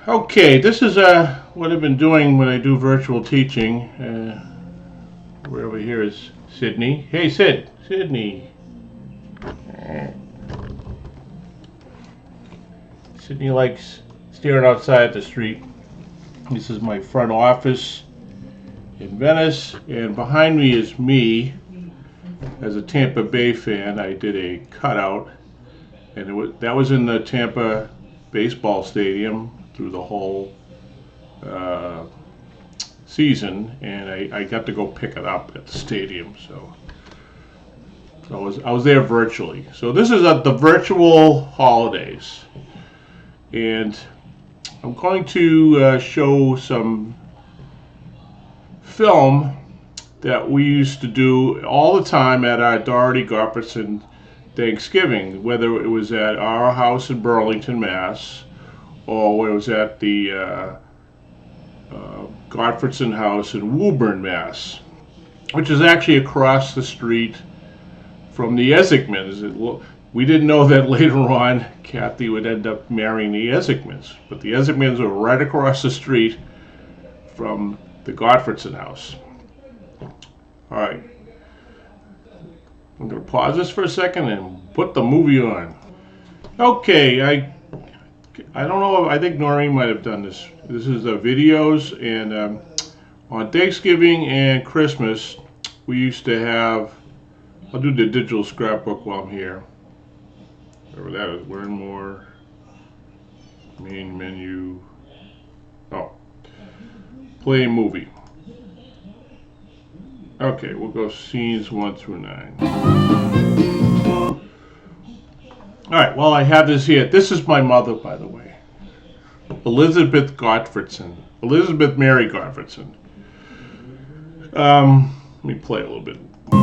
Okay, this is what I've been doing when I do virtual teaching. We're over here is Sydney. Hey, Sydney. Sydney likes staring outside the street. This is my front office in Venice, and behind me is me. As a Tampa Bay fan, I did a cutout, and that was in the Tampa baseball stadium through the whole season, and I got to go pick it up at the stadium. So I was there virtually. So this is the virtual holidays, and I'm going to show some film that we used to do all the time at our Doherty Gottfredsen Thanksgiving, whether it was at our house in Burlington, Mass, or it was at the Gottfredsen house in Woburn, Mass, which is actually across the street from the Ezekmans. We didn't know that later on Kathy would end up marrying the Ezekmans, but the Ezekmans were right across the street from the Gottfredsen house. All right, I'm going to pause this for a second and put the movie on. Okay, I don't know, I think Noreen might have done this. This is the videos, and on Thanksgiving and Christmas, we used to have, I'll do the digital scrapbook while I'm here. Whatever that is, learn more, main menu, oh, play a movie. Okay, we'll go scenes 1 through 9. Alright, well, I have this here. This is my mother, by the way. Elizabeth Gottfredsen. Elizabeth Mary Gottfredsen. Let me play a little bit. I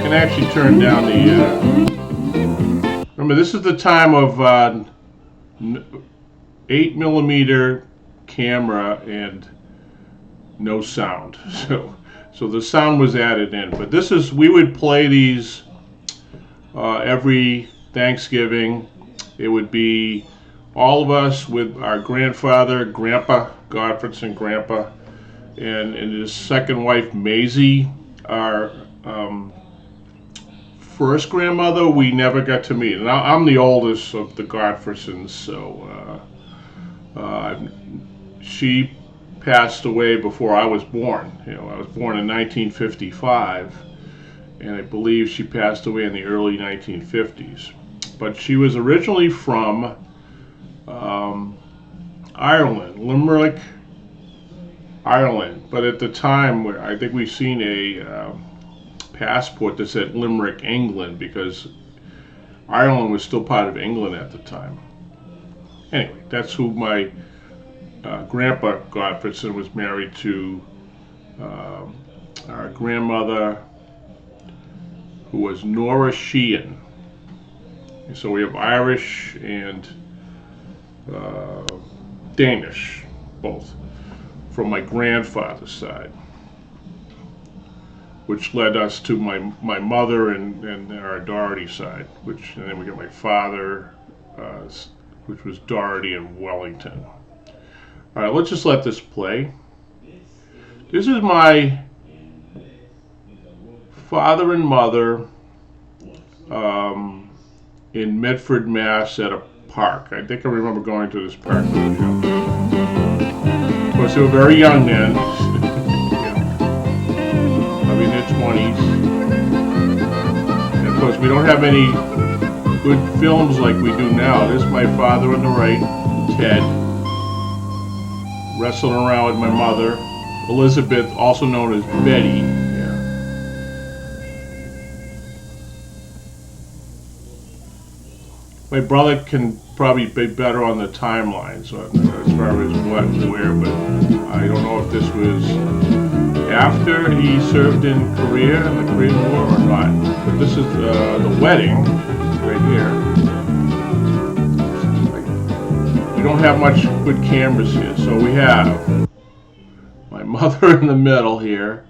can actually turn down the... remember, this is the time of 8mm camera and no sound. So the sound was added in. But this is, we would play these every Thanksgiving. It would be all of us with our grandfather, Grandpa Gottfredsen, Grandpa, and his second wife, Maisie. Our first grandmother, we never got to meet. And I'm the oldest of the Gottfredsens, so she passed away before I was born. You know, I was born in 1955, and I believe she passed away in the early 1950s. But she was originally from Ireland, Limerick, Ireland. But at the time, I think we've seen a passport that said Limerick, England, because Ireland was still part of England at the time. Anyway, that's who my Grandpa Gottfredsen was married to. Our grandmother, who was Nora Sheehan. So we have Irish and Danish, both, from my grandfather's side, which led us to my mother and our Doherty side, and then we got my father, which was Doherty and Wellington. All right, let's just let this play. This is my father and mother in Medford, Mass, at a park. I think I remember going to this park when I was young. Of course, they were very young then. Probably in their 20s. And of course, we don't have any good films like we do now. This is my father on the right, Ted, wrestling around with my mother, Elizabeth, also known as Betty. My brother can probably be better on the timeline, so as far as what and where, but I don't know if this was after he served in Korea, in the Korean War, or not. But this is the wedding right here. We don't have much good cameras here, so we have my mother in the middle here.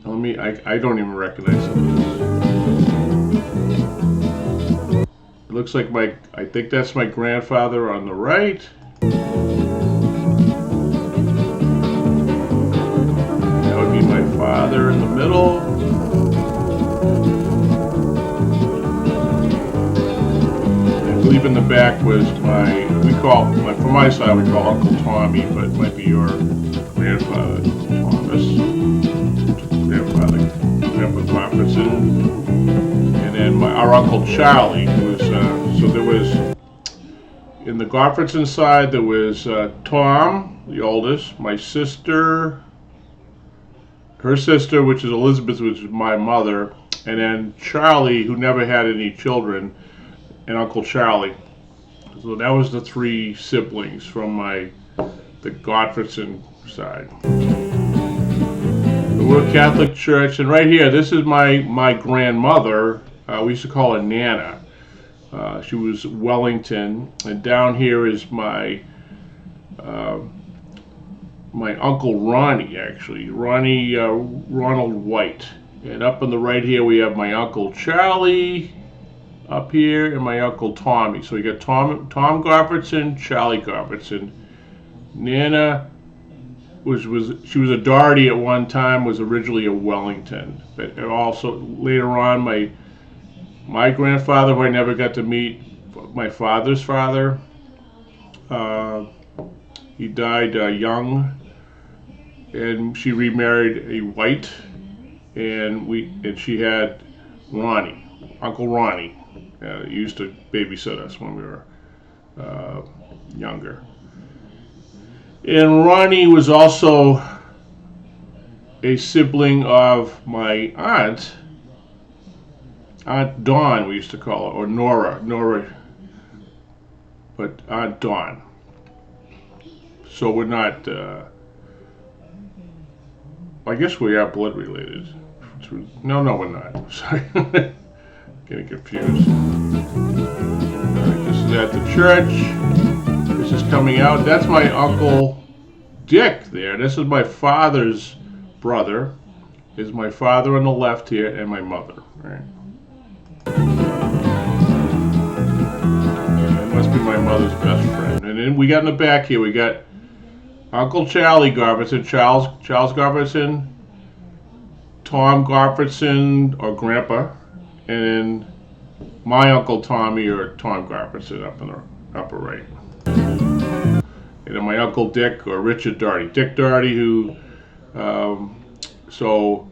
I don't even recognize some of this. looks like I think that's my grandfather on the right. That would be my father in the middle. I believe in the back was from my side we call Uncle Tommy, but it might be your grandfather, Thomas, Grandpa Gottfredsen, and then our Uncle Charlie, who was, so there was, in the Gottfredsen side, there was Tom, the oldest, my sister, her sister, which is Elizabeth, which is my mother, and then Charlie, who never had any children, and Uncle Charlie. So that was the three siblings from the Gottfredsen side. We're a Catholic church, and right here, this is my grandmother. We used to call her Nana. She was Wellington, and down here is my Uncle Ronnie, actually, Ronald White. And up on the right here, we have my Uncle Charlie up here, and my Uncle Tommy. So we got Tom Gottfredsen, Charlie Gottfredsen. Nana she was a Doherty at one time, was originally a Wellington, but also later on my grandfather, who I never got to meet, my father's father, he died young, and she remarried a White, and she had Ronnie, Uncle Ronnie. He used to babysit us when we were younger. And Ronnie was also a sibling of my Aunt Dawn, we used to call her, or Nora, but Aunt Dawn. So we're not, I guess we are blood related. No, we're not. Sorry. Getting confused. Alright, this is at the church. This is coming out. That's my Uncle Dick there. This is my father's brother. Is my father on the left here, and my mother. Right. That must be my mother's best friend. And then we got in the back here, we got Uncle Charlie Gottfredsen, Charles Gottfredsen, Tom Gottfredsen, or Grandpa, and then my Uncle Tommy, or Tom Gottfredsen, up in the upper right. And then my Uncle Dick, or Richard Doherty. Dick Doherty, who, so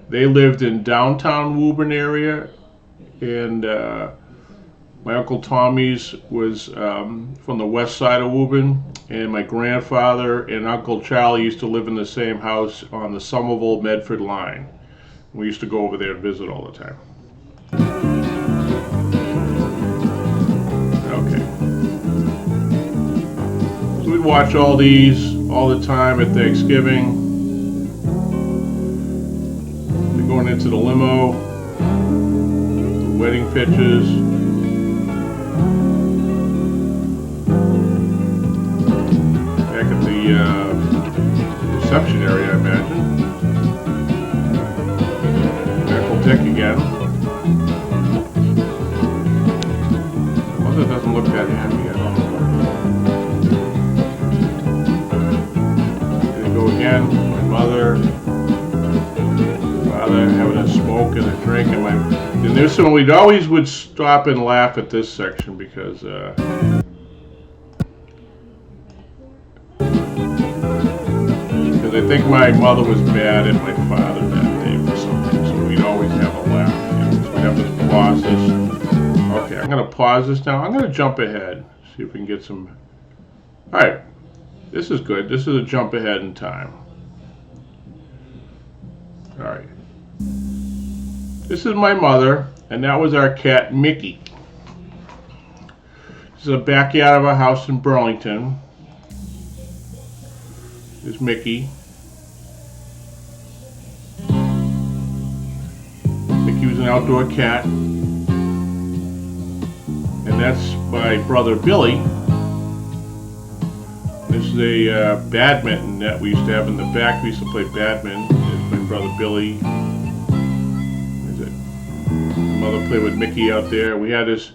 they lived in downtown Woburn area, and my Uncle Tommy's was from the west side of Woburn, and my grandfather and Uncle Charlie used to live in the same house on the Somerville-Medford line. We used to go over there and visit all the time. Okay. So we'd watch all these all the time at Thanksgiving. We're going into the limo, the wedding pictures. Back at the reception area, I imagine. Uncle Dick again. Mother doesn't look that happy at all. There we go again. My mother, father having a smoke and a drink, and there's someone we always would stop and laugh at this section because I think my mother was mad at my father that day for something, so we'd always have a laugh. So we'd have to pause this. Okay, I'm going to pause this now. I'm going to jump ahead, see if we can get some. All right, this is good. This is a jump ahead in time. All right. This is my mother, and that was our cat, Mickey. This is a backyard of our house in Burlington. There's Mickey. Mickey was an outdoor cat. And that's my brother Billy. This is a badminton net we used to have in the back. We used to play badminton. There's my brother Billy. There's it. My mother played with Mickey out there. We had this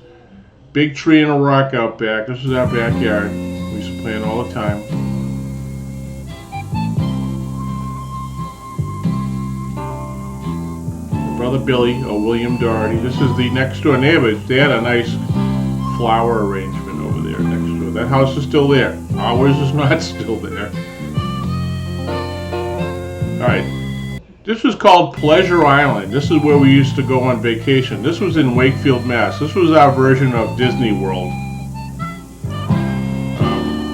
big tree and a rock out back. This is our backyard. We used to play it all the time. My brother Billy, or William Doherty. This is the next door neighbors. They had a nice flower arrangement over there next door. That house is still there. Ours is not still there. Alright. This was called Pleasure Island. This is where we used to go on vacation. This was in Wakefield, Mass. This was our version of Disney World.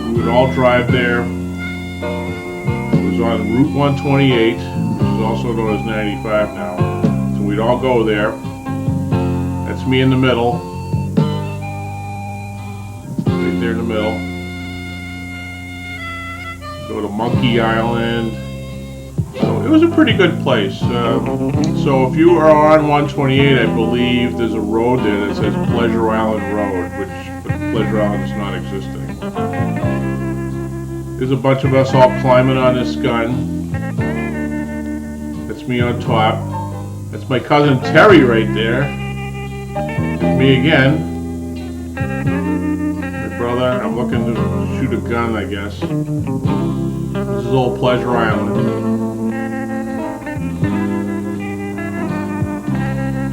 We would all drive there. It was on Route 128, which is also known as 95 now. So we'd all go there. That's me in the middle. Right there in the middle. Go to Monkey Island. So it was a pretty good place. So if you are on 128, I believe there's a road there that says Pleasure Island Road, but Pleasure Island is not existing. There's a bunch of us all climbing on this gun. That's me on top. That's my cousin Terry right there. It's me again. My brother, I'm looking to shoot a gun, I guess. This is old Pleasure Island.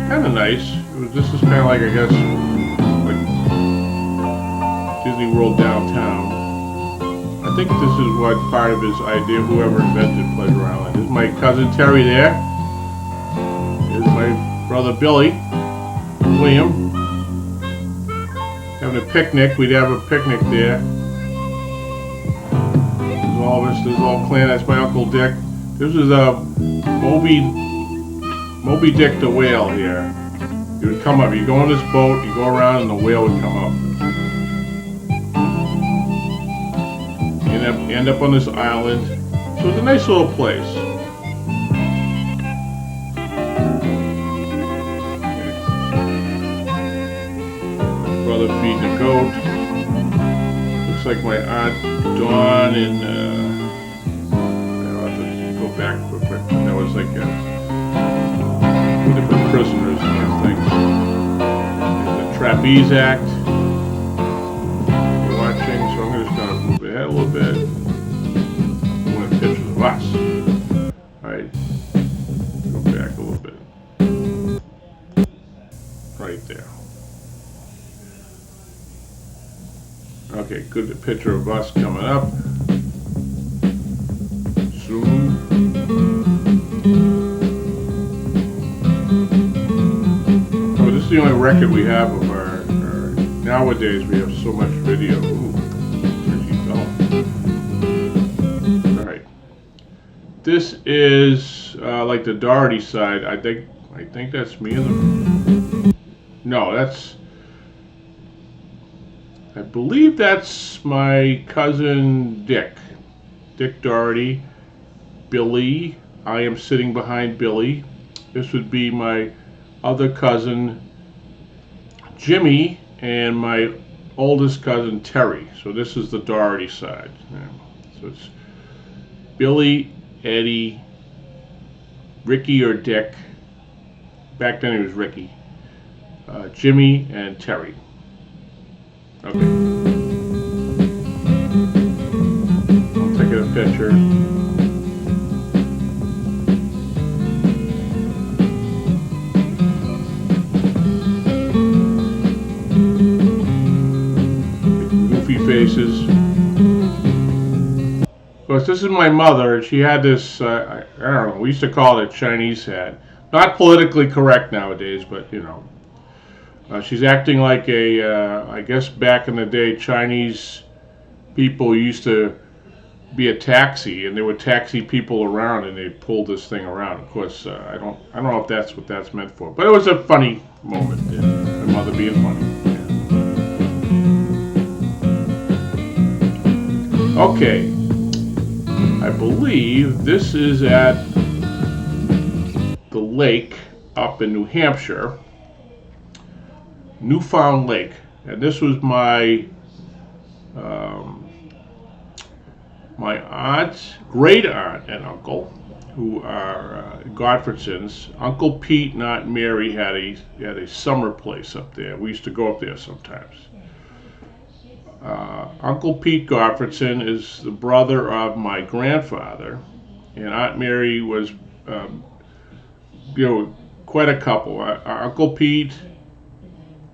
Kind of nice. This is kind of like, I guess, like Disney World downtown. I think this is what part of his idea, whoever invented Pleasure Island. This is my cousin Terry there. Here's my brother Billy, William. Having a picnic. We'd have a picnic there. There's all of us, this whole clan. That's my Uncle Dick. This is a Moby Dick the whale here. He would come up. You go on this boat, you go around, and the whale would come up. You end up on this island. So it's a nice little place. Brother feeding a goat. Looks like my Aunt Dawn and I'll have to go back real quick. That was like different prisoners and things. And the Trapeze Act. We're watching, so I'm just going to move ahead a little bit. I want pictures of us. Alright. Go back a little bit. Right there. Okay, good picture of us coming up. Zoom. This is the only record we have of our nowadays we have so much video. Ooh, alright. This is like the Doherty side. I think that's me in the no, that's I believe that's my cousin Dick Doherty, Billy. I am sitting behind Billy. This would be my other cousin Jimmy and my oldest cousin Terry. So this is the Doherty side. So it's Billy, Eddie, Ricky or Dick. Back then he was Ricky. Jimmy and Terry. Okay. I'm taking a picture. Faces. Of course, this is my mother. She had this, I don't know, we used to call it a Chinese hat. Not politically correct nowadays, but, you know. She's acting like a, I guess back in the day, Chinese people used to be a taxi, and they would taxi people around, and they pulled this thing around. Of course, I don't know if that's what that's meant for, but it was a funny moment. Yeah. My mother being funny. Okay, I believe this is at the lake up in New Hampshire, Newfound Lake, and this was my my aunt, great aunt and uncle, who are Gottfredsens. Uncle Pete and Aunt Mary had a summer place up there. We used to go up there sometimes. Uncle Pete Gottfredsen is the brother of my grandfather, and Aunt Mary was, quite a couple. Uncle Pete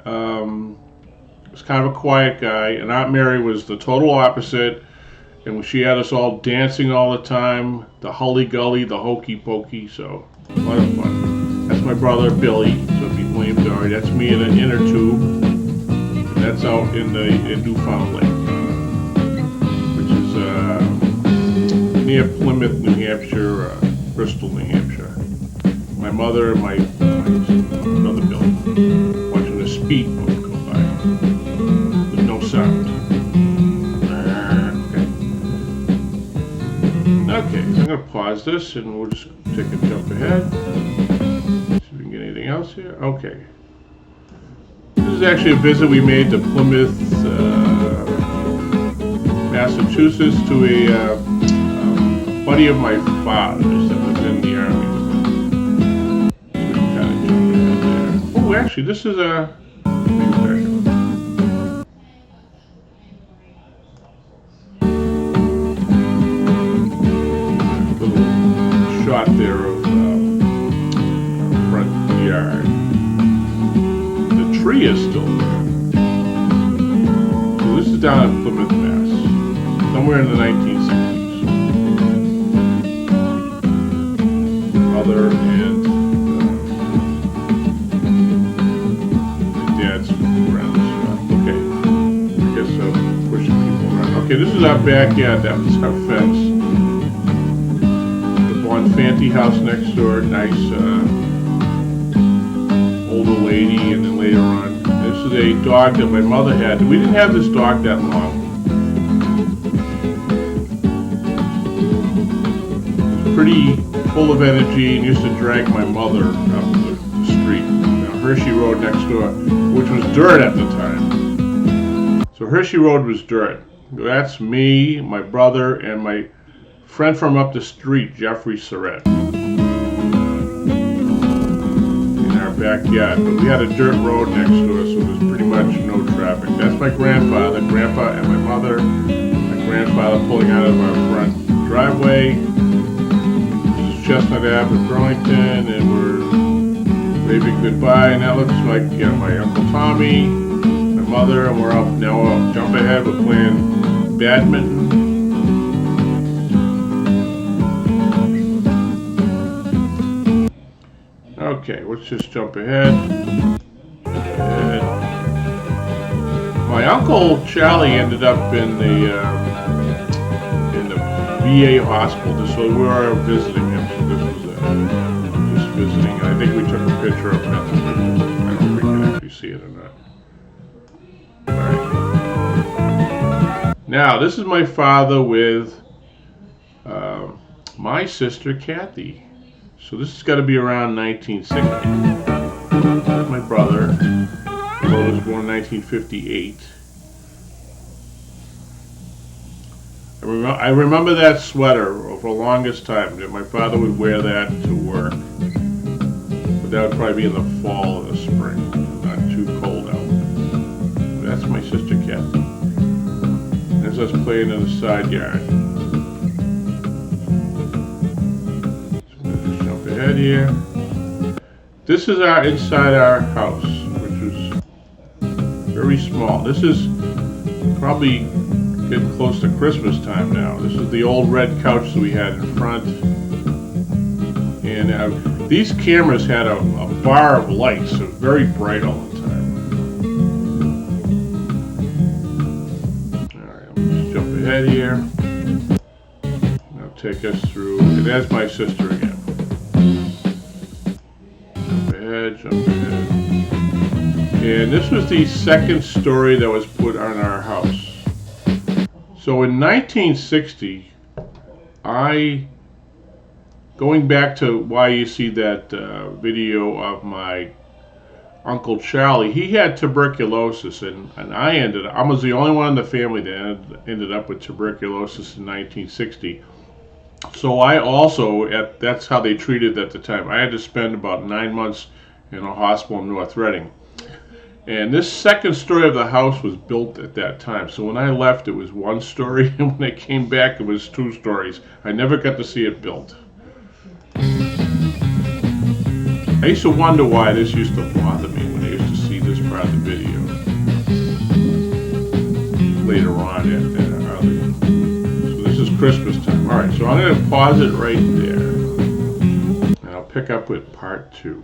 was kind of a quiet guy, and Aunt Mary was the total opposite. And she had us all dancing all the time, the hully-gully, the hokey-pokey, so a lot of fun. That's my brother, Billy, so if you blame Doherty. That's me in an inner tube, and that's out in Newfoundland, which is near Plymouth, New Hampshire, Bristol, New Hampshire. My mother and my brother, Billy, watching a speedboat go by with no sound. Okay, so I'm going to pause this and we'll just take a jump ahead. See if we can get anything else here. Okay. This is actually a visit we made to Plymouth, Massachusetts to a buddy of my father's that was in the Army. So we can kind of jump ahead there. Oh, actually, this is a... shot there of our front yard. The tree is still there. So this is down in Plymouth, Mass. Somewhere in the 1960s. Mother and my dad's friends. Okay. I guess I'm pushing people around. Okay, this is our backyard. That was our fence. Fancy house next door, nice older lady, and then later on, this is a dog that my mother had. We didn't have this dog that long. It was pretty full of energy and used to drag my mother up the street. Hershey Road next door, which was dirt at the time. So Hershey Road was dirt. That's me, my brother, and my friend from up the street, Jeffrey Surratt, in our backyard. But we had a dirt road next door, so there's pretty much no traffic. That's my grandpa and my mother. My grandfather pulling out of our front driveway. This is Chestnut Ave in Burlington, and we're waving goodbye. And that looks like my Uncle Tommy, my mother, and we're up now. I'll jump ahead. We're playing badminton. Okay, let's just jump ahead. My Uncle Charlie ended up in the VA hospital, so we were visiting him. So this was just visiting. I think we took a picture of him. I don't know if we can actually see it or not. All right. Now, this is my father with my sister Kathy. So this has got to be around 1960. My brother was born in 1958. I remember that sweater for the longest time. That my father would wear that to work. But that would probably be in the fall or the spring, not too cold out. But that's my sister Kathy. There's us playing in the side yard. Ahead here. This is inside our house, which is very small. This is probably getting close to Christmas time now. This is the old red couch that we had in front, and these cameras had a bar of lights, so very bright all the time. All right, let me just jump ahead here. Now take us through, and there's my sister again. Jump ahead. And this was the second story that was put on our house. So in 1960, going back to why you see that video of my Uncle Charlie, he had tuberculosis, and I was the only one in the family that ended up with tuberculosis in 1960. So I also, that's how they treated it at the time. I had to spend about 9 months in a hospital in North Reading. And this second story of the house was built at that time. So when I left, it was 1 story, and when I came back, it was 2 stories. I never got to see it built. I used to wonder why this used to bother me when I used to see this part of the video. Later on, so this is Christmas time. All right, so I'm going to pause it right there, and I'll pick up with part 2.